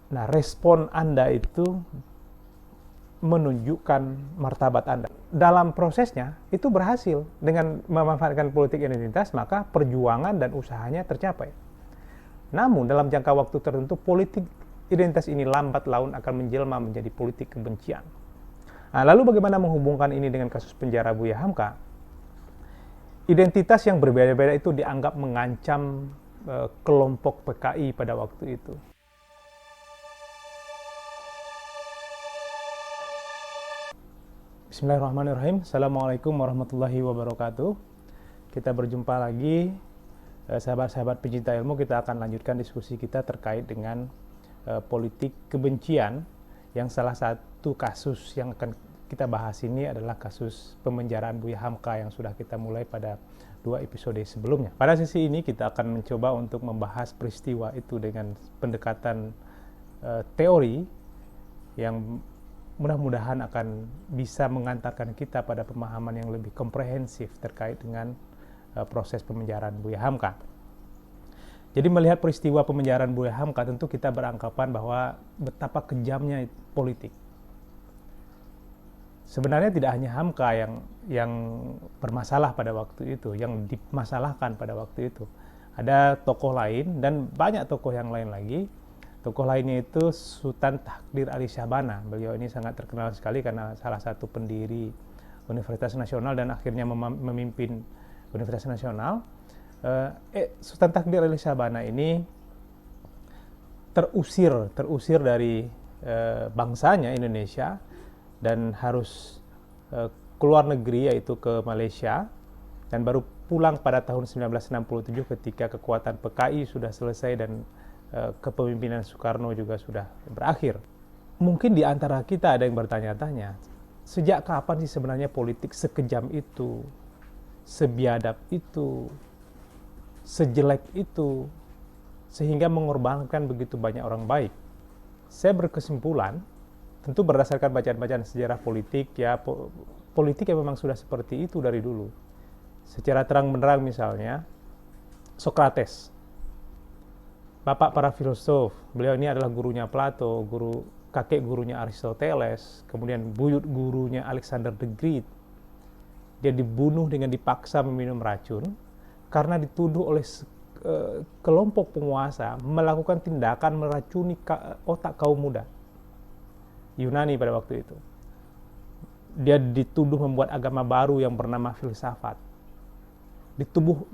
Nah, respon Anda itu menunjukkan martabat Anda. Dalam prosesnya, itu berhasil. Dengan memanfaatkan politik identitas, maka perjuangan dan usahanya tercapai. Namun, dalam jangka waktu tertentu, politik identitas ini lambat laun akan menjelma menjadi politik kebencian. Nah, lalu bagaimana menghubungkan ini dengan kasus penjara Buya Hamka? Identitas yang berbeda-beda itu dianggap mengancam kelompok PKI pada waktu itu. Bismillahirrahmanirrahim. Assalamualaikum warahmatullahi wabarakatuh. Kita berjumpa lagi, sahabat-sahabat pencinta ilmu. Kita akan lanjutkan diskusi kita terkait dengan politik kebencian, yang salah satu kasus yang akan kita bahas ini adalah kasus pemenjaraan Buya Hamka yang sudah kita mulai pada 2 episode sebelumnya. Pada sesi ini kita akan mencoba untuk membahas peristiwa itu dengan pendekatan teori yang mudah-mudahan akan bisa mengantarkan kita pada pemahaman yang lebih komprehensif terkait dengan proses pemenjaraan Buya Hamka. Jadi melihat peristiwa pemenjaraan Buya Hamka, tentu kita beranggapan bahwa betapa kejamnya politik. Sebenarnya tidak hanya Hamka yang bermasalah pada waktu itu, yang dimasalahkan pada waktu itu. Ada tokoh lain dan banyak tokoh yang lain lagi. Tokoh lainnya itu Sultan Takdir Ali Syahbana. Beliau ini sangat terkenal sekali karena salah satu pendiri Universitas Nasional dan akhirnya memimpin Universitas Nasional. Sultan Takdir Ali Syahbana ini terusir dari bangsanya Indonesia dan harus keluar negeri, yaitu ke Malaysia, dan baru pulang pada tahun 1967 ketika kekuatan PKI sudah selesai dan kepemimpinan Soekarno juga sudah berakhir. Mungkin di antara kita ada yang bertanya-tanya, sejak kapan sih sebenarnya politik sekejam itu, sebiadab itu, sejelek itu, sehingga mengorbankan begitu banyak orang baik? Saya berkesimpulan, tentu berdasarkan bacaan-bacaan sejarah politik, ya politik yang memang sudah seperti itu dari dulu. Secara terang-benderang misalnya, Socrates, bapak para filosof, beliau ini adalah gurunya Plato, kakek gurunya Aristoteles, kemudian buyut gurunya Alexander the Great. Dia dibunuh dengan dipaksa meminum racun karena dituduh oleh kelompok penguasa melakukan tindakan meracuni otak kaum muda Yunani pada waktu itu. Dia dituduh membuat agama baru yang bernama filsafat.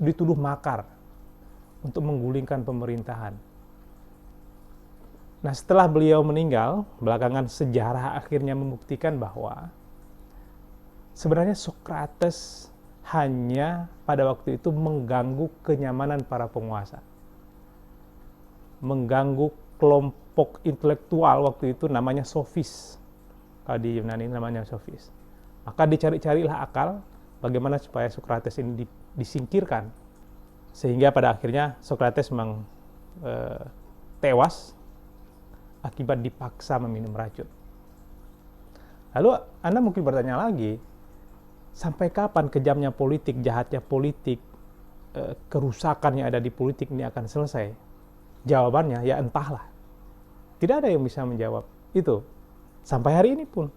Dituduh makar untuk menggulingkan pemerintahan. Nah, setelah beliau meninggal, belakangan sejarah akhirnya membuktikan bahwa sebenarnya Socrates hanya pada waktu itu mengganggu kenyamanan para penguasa. Mengganggu kelompok intelektual waktu itu, namanya sofis. Kalau di Yunani namanya sofis. Maka dicari-carilah akal bagaimana supaya Socrates ini disingkirkan. Sehingga pada akhirnya Socrates memang tewas akibat dipaksa meminum racun. Lalu Anda mungkin bertanya lagi, sampai kapan kejamnya politik, jahatnya politik, kerusakan yang ada di politik ini akan selesai? Jawabannya, ya entahlah. Tidak ada yang bisa menjawab itu. Sampai hari ini pun,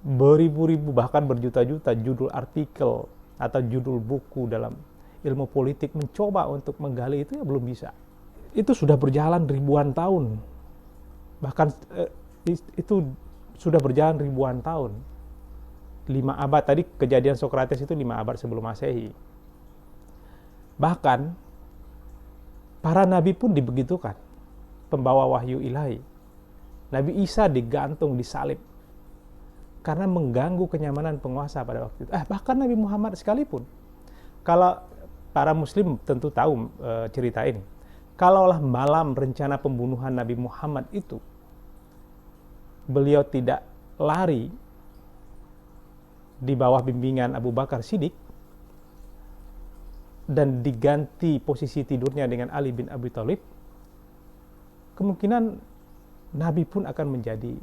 beribu-ribu bahkan berjuta-juta judul artikel atau judul buku dalam ilmu politik mencoba untuk menggali itu, ya belum bisa. Itu sudah berjalan ribuan tahun. Bahkan itu sudah berjalan ribuan tahun. 5 abad, tadi kejadian Socrates itu 5 abad sebelum Masehi. Bahkan para nabi pun dibegitukan, pembawa wahyu ilahi. Nabi Isa digantung, disalib karena mengganggu kenyamanan penguasa pada waktu itu. Bahkan Nabi Muhammad sekalipun. Kalau para muslim tentu tahu cerita ini. Kalaulah malam rencana pembunuhan Nabi Muhammad itu, beliau tidak lari di bawah bimbingan Abu Bakar Siddiq dan diganti posisi tidurnya dengan Ali bin Abi Thalib, kemungkinan Nabi pun akan menjadi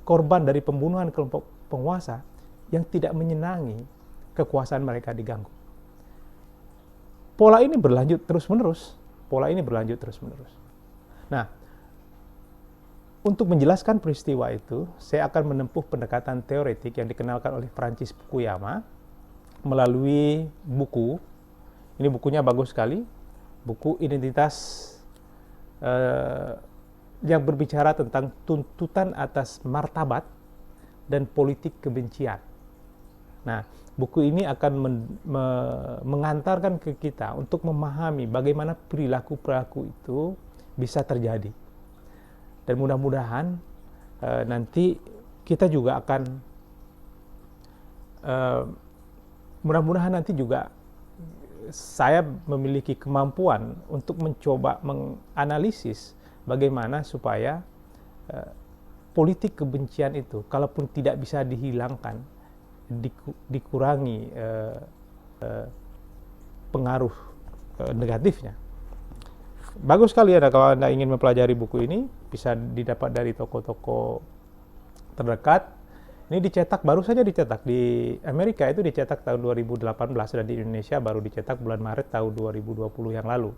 korban dari pembunuhan kelompok penguasa yang tidak menyenangi kekuasaan mereka diganggu. Pola ini berlanjut terus-menerus. Nah, Untuk menjelaskan peristiwa itu, saya akan menempuh pendekatan teoretik yang dikenalkan oleh Francis Fukuyama melalui buku. Ini bukunya bagus sekali, buku Identitas yang berbicara tentang tuntutan atas martabat dan politik kebencian. Nah, buku ini akan mengantarkan ke kita untuk memahami bagaimana perilaku-perilaku itu bisa terjadi. Dan mudah-mudahan nanti kita juga akan saya memiliki kemampuan untuk mencoba menganalisis bagaimana supaya politik kebencian itu, kalaupun tidak bisa dihilangkan, dikurangi pengaruh negatifnya. Bagus sekali kalau Anda ingin mempelajari buku ini, bisa didapat dari toko-toko terdekat. Ini dicetak, baru saja dicetak di Amerika, itu dicetak tahun 2018 dan di Indonesia baru dicetak bulan Maret tahun 2020 yang lalu.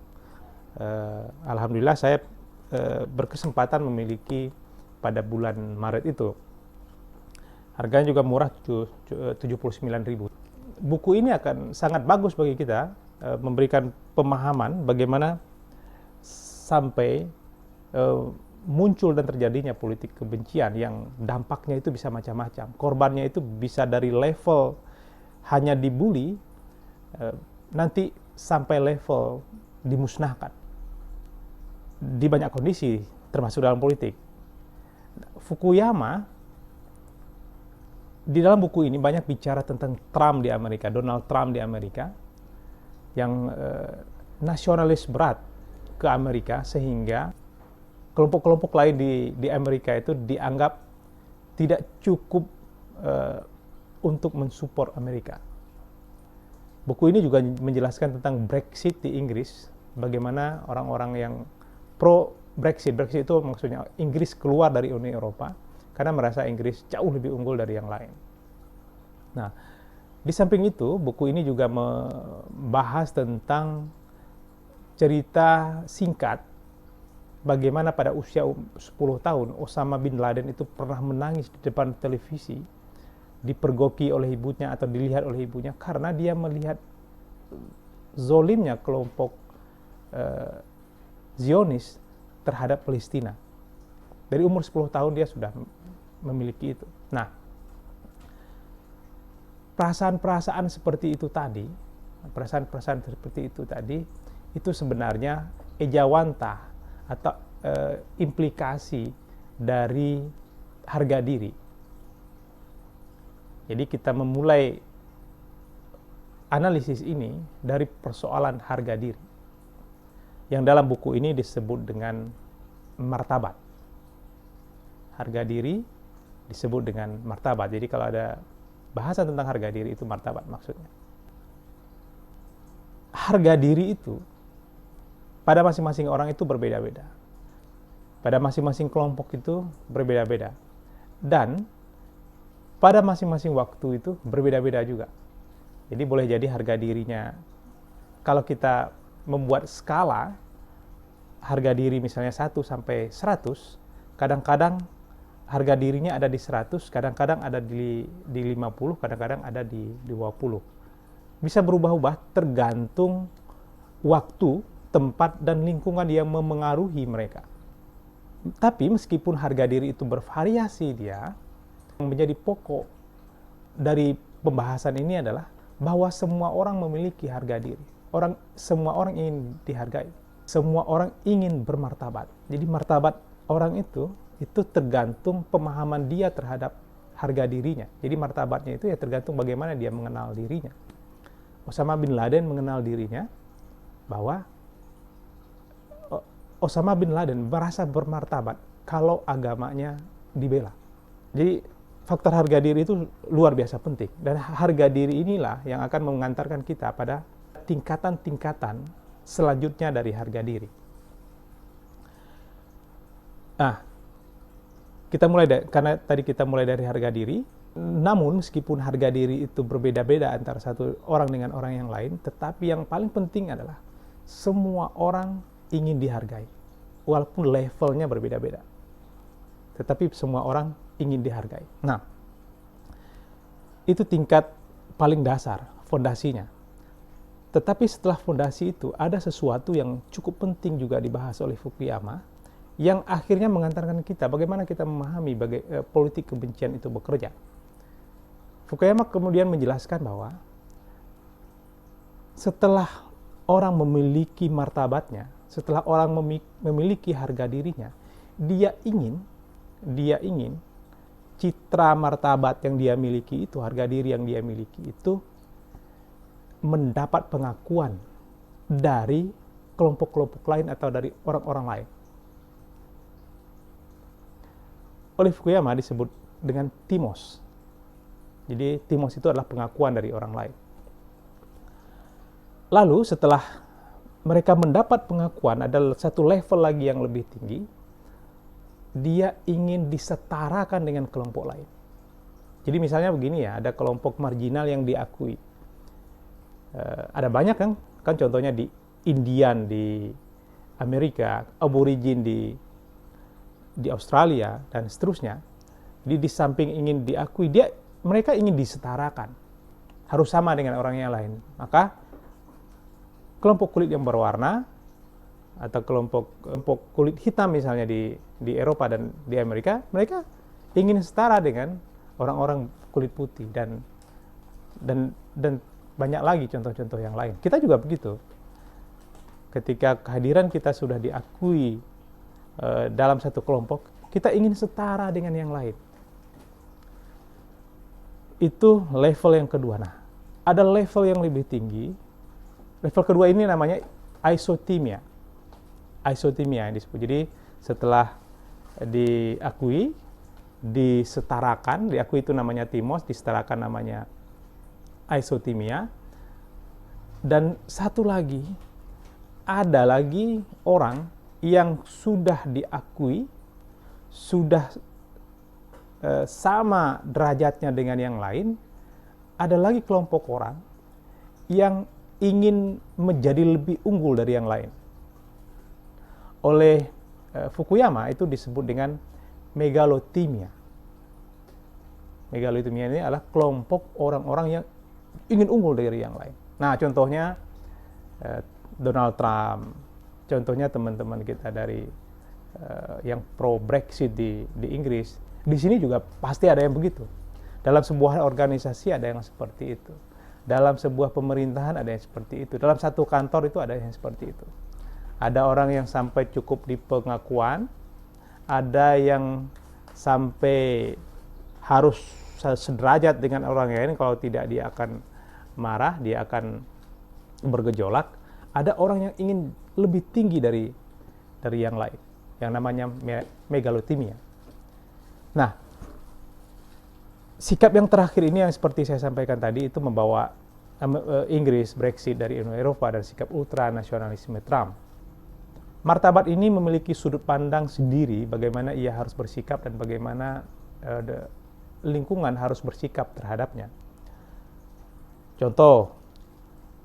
Alhamdulillah saya berkesempatan memiliki pada bulan Maret itu. Harganya juga murah, 79.000. Buku ini akan sangat bagus bagi kita, memberikan pemahaman bagaimana sampai muncul dan terjadinya politik kebencian yang dampaknya itu bisa macam-macam. Korbannya itu bisa dari level hanya dibully, nanti sampai level dimusnahkan. Di banyak kondisi, termasuk dalam politik. Fukuyama di dalam buku ini banyak bicara tentang Trump di Amerika, Donald Trump di Amerika, yang nasionalis berat ke Amerika, sehingga kelompok-kelompok lain di Amerika itu dianggap tidak cukup untuk mensupport Amerika. Buku ini juga menjelaskan tentang Brexit di Inggris, bagaimana orang-orang yang pro Brexit itu maksudnya Inggris keluar dari Uni Eropa karena merasa Inggris jauh lebih unggul dari yang lain. Nah, di samping itu, buku ini juga membahas tentang cerita singkat bagaimana pada usia 10 tahun Osama bin Laden itu pernah menangis di depan televisi, dipergoki oleh ibunya atau dilihat oleh ibunya karena dia melihat zolimnya kelompok Zionis terhadap Palestina. Dari umur 10 tahun dia sudah memiliki itu. Nah, perasaan-perasaan seperti itu tadi, itu sebenarnya ejawantah atau implikasi dari harga diri. Jadi kita memulai analisis ini dari persoalan harga diri, yang dalam buku ini disebut dengan martabat. Harga diri disebut dengan martabat. Jadi kalau ada bahasa tentang harga diri, itu martabat maksudnya. Harga diri itu pada masing-masing orang itu berbeda-beda. Pada masing-masing kelompok itu berbeda-beda. Dan pada masing-masing waktu itu berbeda-beda juga. Jadi boleh jadi harga dirinya, kalau kita membuat skala harga diri misalnya 1 sampai 100, kadang-kadang harga dirinya ada di 100, kadang-kadang ada di 50, kadang-kadang ada di 20. Bisa berubah-ubah tergantung waktu, tempat, dan lingkungan yang memengaruhi mereka. Tapi meskipun harga diri itu bervariasi, dia yang menjadi pokok dari pembahasan ini adalah bahwa semua orang memiliki harga diri. Semua orang ingin dihargai. Semua orang ingin bermartabat. Jadi martabat orang itu tergantung pemahaman dia terhadap harga dirinya. Jadi martabatnya itu ya tergantung bagaimana dia mengenal dirinya. Osama bin Laden mengenal dirinya bahwa Osama bin Laden merasa bermartabat kalau agamanya dibela. Jadi faktor harga diri itu luar biasa penting. Dan harga diri inilah yang akan mengantarkan kita pada tingkatan-tingkatan selanjutnya dari harga diri. Nah, karena tadi kita mulai dari harga diri, namun meskipun harga diri itu berbeda-beda antara satu orang dengan orang yang lain, tetapi yang paling penting adalah semua orang ingin dihargai, walaupun levelnya berbeda-beda. tetapi semua orang ingin dihargai. Nah, itu tingkat paling dasar, fondasinya. Tetapi setelah fondasi itu, ada sesuatu yang cukup penting juga dibahas oleh Fukuyama, yang akhirnya mengantarkan kita bagaimana kita memahami politik kebencian itu bekerja. Fukuyama kemudian menjelaskan bahwa setelah orang memiliki martabatnya, setelah orang memiliki harga dirinya, dia ingin citra martabat yang dia miliki itu, harga diri yang dia miliki itu mendapat pengakuan dari kelompok-kelompok lain atau dari orang-orang lain. Oleh Fukuyama disebut dengan timos. Jadi timos itu adalah pengakuan dari orang lain. Lalu setelah mereka mendapat pengakuan, ada satu level lagi yang lebih tinggi, dia ingin disetarakan dengan kelompok lain. Jadi misalnya begini ya, ada kelompok marginal yang diakui. Ada banyak kan contohnya di Indian di Amerika, aborigin di Australia dan seterusnya. Di samping ingin diakui, mereka ingin disetarakan, harus sama dengan orang yang lain. Maka kelompok kulit yang berwarna atau kelompok kulit hitam misalnya di Eropa dan di Amerika, mereka ingin setara dengan orang-orang kulit putih dan banyak lagi contoh-contoh yang lain. Kita juga begitu. Ketika kehadiran kita sudah diakui dalam satu kelompok, kita ingin setara dengan yang lain. Itu level yang kedua. Nah, ada level yang lebih tinggi. Level kedua ini namanya isotimia. Isotimia yang disebut. Jadi setelah diakui, disetarakan, diakui itu namanya timos, disetarakan namanya isotimia. Dan satu lagi, ada lagi orang yang sudah diakui, sudah sama derajatnya dengan yang lain. Ada lagi kelompok orang yang ingin menjadi lebih unggul dari yang lain. Oleh Fukuyama itu disebut dengan megalotimia. Megalotimia ini adalah kelompok orang-orang yang ingin unggul dari yang lain. Nah, contohnya Donald Trump, contohnya teman-teman kita dari yang pro Brexit di Inggris. Di sini juga pasti ada yang begitu. Dalam sebuah organisasi ada yang seperti itu. Dalam sebuah pemerintahan ada yang seperti itu. Dalam satu kantor itu ada yang seperti itu. Ada orang yang sampai cukup di pengakuan, ada yang sampai harus sederajat dengan orang lain, kalau tidak dia akan marah, dia akan bergejolak. Ada orang yang ingin lebih tinggi dari yang lain, yang namanya megalotimia. Nah, sikap yang terakhir ini yang seperti saya sampaikan tadi itu membawa Inggris Brexit dari Uni Eropa dan sikap ultranasionalisme Trump. Martabat ini memiliki sudut pandang sendiri bagaimana ia harus bersikap dan bagaimana lingkungan harus bersikap terhadapnya. Contoh,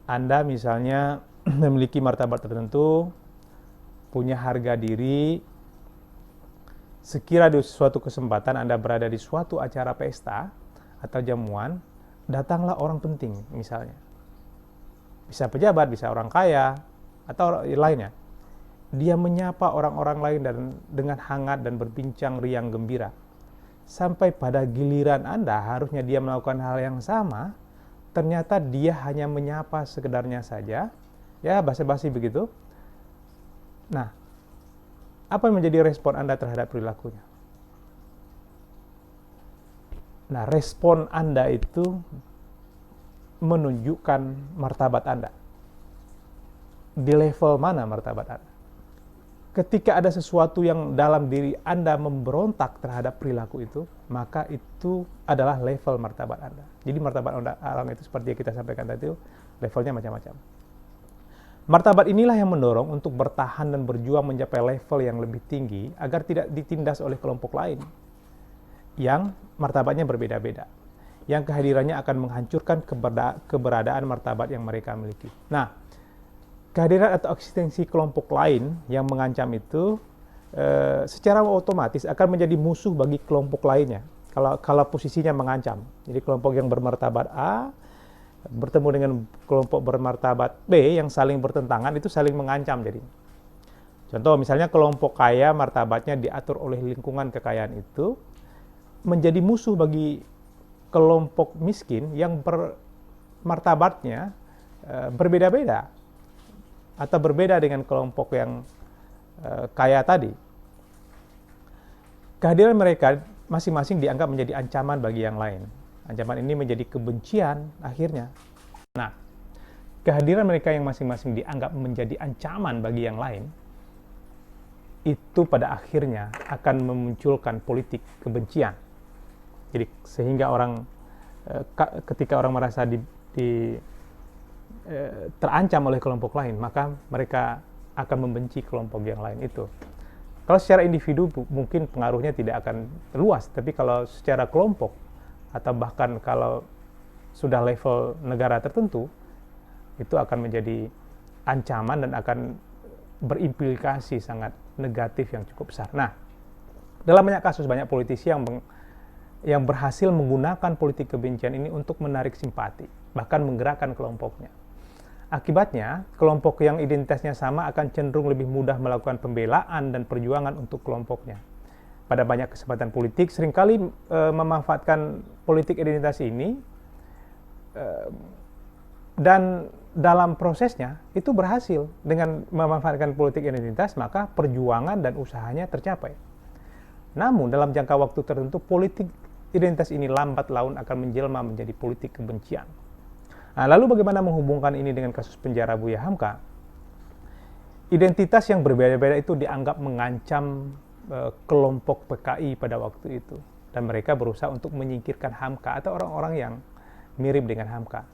Anda misalnya memiliki martabat tertentu, punya harga diri, sekira di suatu kesempatan Anda berada di suatu acara pesta atau jamuan, datanglah orang penting misalnya. Bisa pejabat, bisa orang kaya, atau lainnya. Dia menyapa orang-orang lain dan dengan hangat dan berbincang riang gembira. Sampai pada giliran Anda harusnya dia melakukan hal yang sama, ternyata dia hanya menyapa sekedarnya saja, ya basa-basi begitu. Nah, apa yang menjadi respon Anda terhadap perilakunya? Nah, respon Anda itu menunjukkan martabat Anda. Di level mana martabat Anda? Ketika ada sesuatu yang dalam diri Anda memberontak terhadap perilaku itu, maka itu adalah level martabat Anda. Jadi martabat orang itu seperti yang kita sampaikan tadi, levelnya macam-macam. Martabat inilah yang mendorong untuk bertahan dan berjuang mencapai level yang lebih tinggi agar tidak ditindas oleh kelompok lain yang martabatnya berbeda-beda, yang kehadirannya akan menghancurkan keberadaan martabat yang mereka miliki. Nah, kehadiran atau eksistensi kelompok lain yang mengancam itu secara otomatis akan menjadi musuh bagi kelompok lainnya kalau posisinya mengancam. Jadi kelompok yang bermartabat A bertemu dengan kelompok bermartabat B yang saling bertentangan, itu saling mengancam. Jadi contoh misalnya kelompok kaya martabatnya diatur oleh lingkungan kekayaan itu menjadi musuh bagi kelompok miskin yang martabatnya berbeda-beda atau berbeda dengan kelompok yang kaya tadi. Kehadiran mereka masing-masing dianggap menjadi ancaman bagi yang lain. Ancaman ini menjadi kebencian akhirnya. Nah, kehadiran mereka yang masing-masing dianggap menjadi ancaman bagi yang lain, itu pada akhirnya akan memunculkan politik kebencian. Jadi sehingga orang ketika orang merasa terancam oleh kelompok lain, maka mereka akan membenci kelompok yang lain itu. Kalau secara individu mungkin pengaruhnya tidak akan luas, tapi kalau secara kelompok atau bahkan kalau sudah level negara tertentu, itu akan menjadi ancaman dan akan berimplikasi sangat negatif yang cukup besar. Nah, dalam banyak kasus banyak politisi yang berhasil menggunakan politik kebencian ini untuk menarik simpati, bahkan menggerakkan kelompoknya. Akibatnya, kelompok yang identitasnya sama akan cenderung lebih mudah melakukan pembelaan dan perjuangan untuk kelompoknya. Pada banyak kesempatan politik, seringkali memanfaatkan politik identitas ini, dan dalam prosesnya itu berhasil. Dengan memanfaatkan politik identitas, maka perjuangan dan usahanya tercapai. Namun, dalam jangka waktu tertentu, politik identitas ini lambat laun akan menjelma menjadi politik kebencian. Nah, lalu bagaimana menghubungkan ini dengan kasus penjara Buya Hamka? Identitas yang berbeda-beda itu dianggap mengancam kelompok PKI pada waktu itu, dan mereka berusaha untuk menyingkirkan Hamka atau orang-orang yang mirip dengan Hamka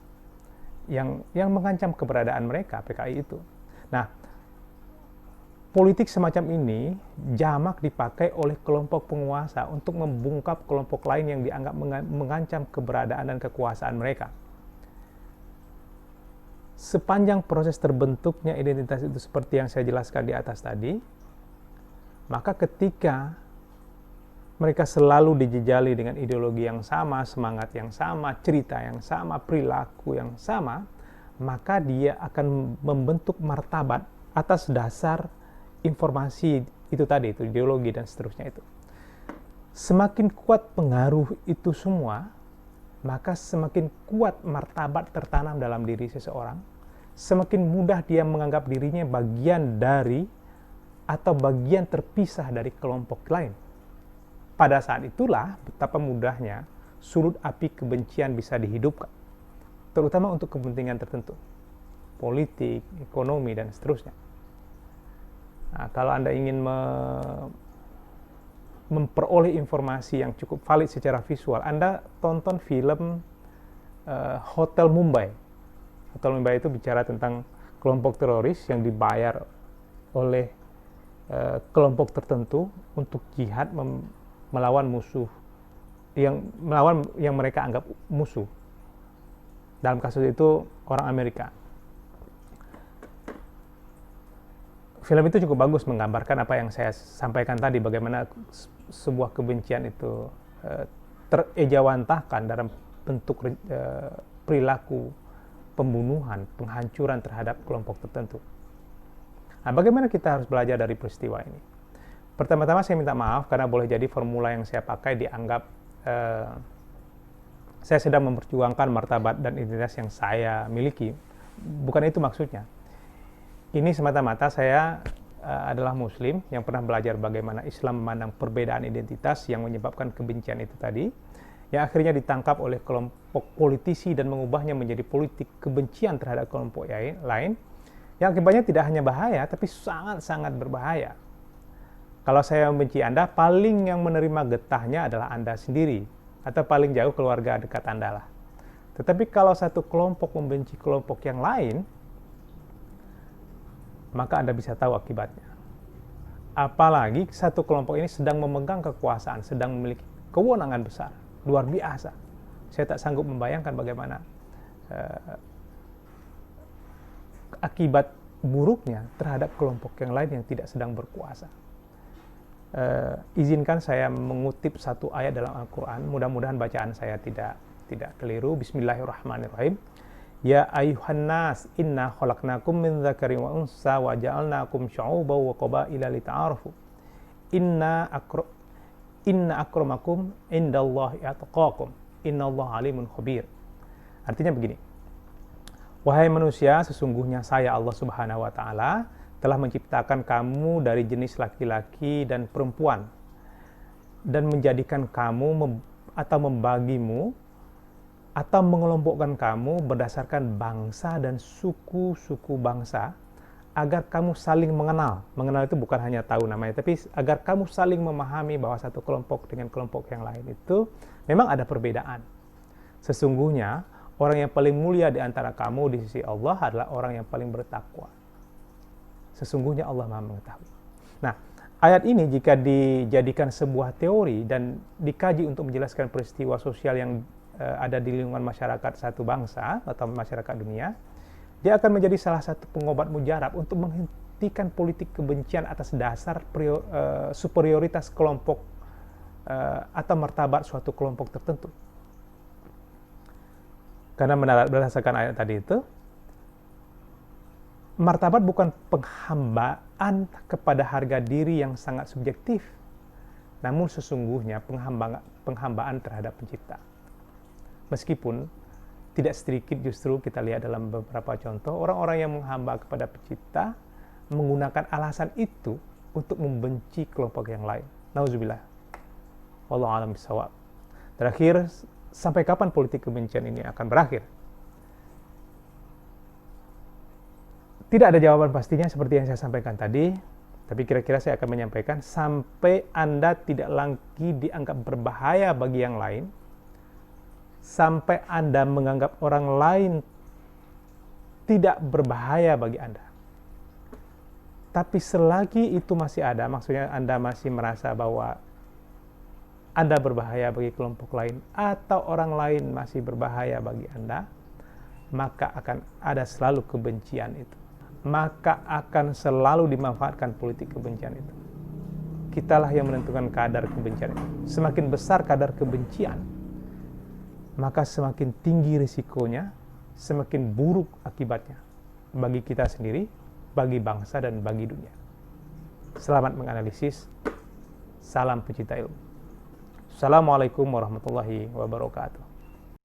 yang mengancam keberadaan mereka PKI itu. Nah, politik semacam ini jamak dipakai oleh kelompok penguasa untuk membungkap kelompok lain yang dianggap mengancam keberadaan dan kekuasaan mereka. Sepanjang proses terbentuknya identitas itu seperti yang saya jelaskan di atas tadi, maka ketika mereka selalu dijejali dengan ideologi yang sama, semangat yang sama, cerita yang sama, perilaku yang sama, maka dia akan membentuk martabat atas dasar informasi itu tadi, itu ideologi dan seterusnya itu. Semakin kuat pengaruh itu semua, maka semakin kuat martabat tertanam dalam diri seseorang, semakin mudah dia menganggap dirinya bagian dari atau bagian terpisah dari kelompok lain. Pada saat itulah betapa mudahnya sulut api kebencian bisa dihidupkan, terutama untuk kepentingan tertentu, politik, ekonomi, dan seterusnya. Nah, kalau Anda ingin memperoleh informasi yang cukup valid secara visual, Anda tonton film Hotel Mumbai. Hotel Mumbai itu bicara tentang kelompok teroris yang dibayar oleh kelompok tertentu untuk jihad melawan musuh yang mereka anggap musuh. Dalam kasus itu orang Amerika. Film itu cukup bagus menggambarkan apa yang saya sampaikan tadi, bagaimana sebuah kebencian itu terejawantahkan dalam bentuk perilaku pembunuhan, penghancuran terhadap kelompok tertentu. Nah, bagaimana kita harus belajar dari peristiwa ini? Pertama-tama saya minta maaf karena boleh jadi formula yang saya pakai dianggap saya sedang memperjuangkan martabat dan identitas yang saya miliki. Bukan itu maksudnya. Ini semata-mata saya adalah Muslim yang pernah belajar bagaimana Islam memandang perbedaan identitas yang menyebabkan kebencian itu tadi, yang akhirnya ditangkap oleh kelompok politisi dan mengubahnya menjadi politik kebencian terhadap kelompok lain, yang akibatnya tidak hanya bahaya, tapi sangat-sangat berbahaya. Kalau saya membenci Anda, paling yang menerima getahnya adalah Anda sendiri, atau paling jauh keluarga dekat Anda lah. Tetapi kalau satu kelompok membenci kelompok yang lain, maka Anda bisa tahu akibatnya. Apalagi satu kelompok ini sedang memegang kekuasaan, sedang memiliki kewenangan besar, luar biasa. Saya tak sanggup membayangkan bagaimana akibat buruknya terhadap kelompok yang lain yang tidak sedang berkuasa. izinkan saya mengutip satu ayat dalam Al-Quran. Mudah-mudahan bacaan saya tidak keliru. Bismillahirrahmanirrahim. Ya ayuhan nas, inna khalaqnakum min dzakarin wa unsa wa ja'alnakum syu'uban wa qabaila lita'arafu. Inna akramakum indallahi atqakum. Innallaha alimun khabir. Artinya begini. Wahai manusia, sesungguhnya saya Allah Subhanahu wa taala telah menciptakan kamu dari jenis laki-laki dan perempuan dan menjadikan kamu atau membagimu atau mengelompokkan kamu berdasarkan bangsa dan suku-suku bangsa agar kamu saling mengenal. Mengenal itu bukan hanya tahu namanya, tapi agar kamu saling memahami bahwa satu kelompok dengan kelompok yang lain itu memang ada perbedaan. Sesungguhnya orang yang paling mulia di antara kamu di sisi Allah adalah orang yang paling bertakwa. Sesungguhnya Allah Maha mengetahui. Nah, ayat ini jika dijadikan sebuah teori dan dikaji untuk menjelaskan peristiwa sosial yang ada di lingkungan masyarakat satu bangsa atau masyarakat dunia, dia akan menjadi salah satu pengobat mujarab untuk menghentikan politik kebencian atas dasar superioritas kelompok atau martabat suatu kelompok tertentu. Karena berdasarkan ayat tadi itu, martabat bukan penghambaan kepada harga diri yang sangat subjektif, namun sesungguhnya penghambaan terhadap pencipta. Meskipun tidak sedikit justru kita lihat dalam beberapa contoh, orang-orang yang menghamba kepada pencipta menggunakan alasan itu untuk membenci kelompok yang lain. Nauzubillah. Wallahu a'lam bishawab. Terakhir, sampai kapan politik kebencian ini akan berakhir? Tidak ada jawaban pastinya seperti yang saya sampaikan tadi, tapi kira-kira saya akan menyampaikan sampai Anda tidak lagi dianggap berbahaya bagi yang lain, sampai Anda menganggap orang lain tidak berbahaya bagi Anda. Tapi selagi itu masih ada, maksudnya Anda masih merasa bahwa Anda berbahaya bagi kelompok lain atau orang lain masih berbahaya bagi Anda, maka akan ada selalu kebencian itu. Maka akan selalu dimanfaatkan politik kebencian itu. Kitalah yang menentukan kadar kebencian itu. Semakin besar kadar kebencian, maka semakin tinggi risikonya, semakin buruk akibatnya bagi kita sendiri, bagi bangsa, dan bagi dunia. Selamat menganalisis. Salam pecinta ilmu. Assalamualaikum warahmatullahi wabarakatuh.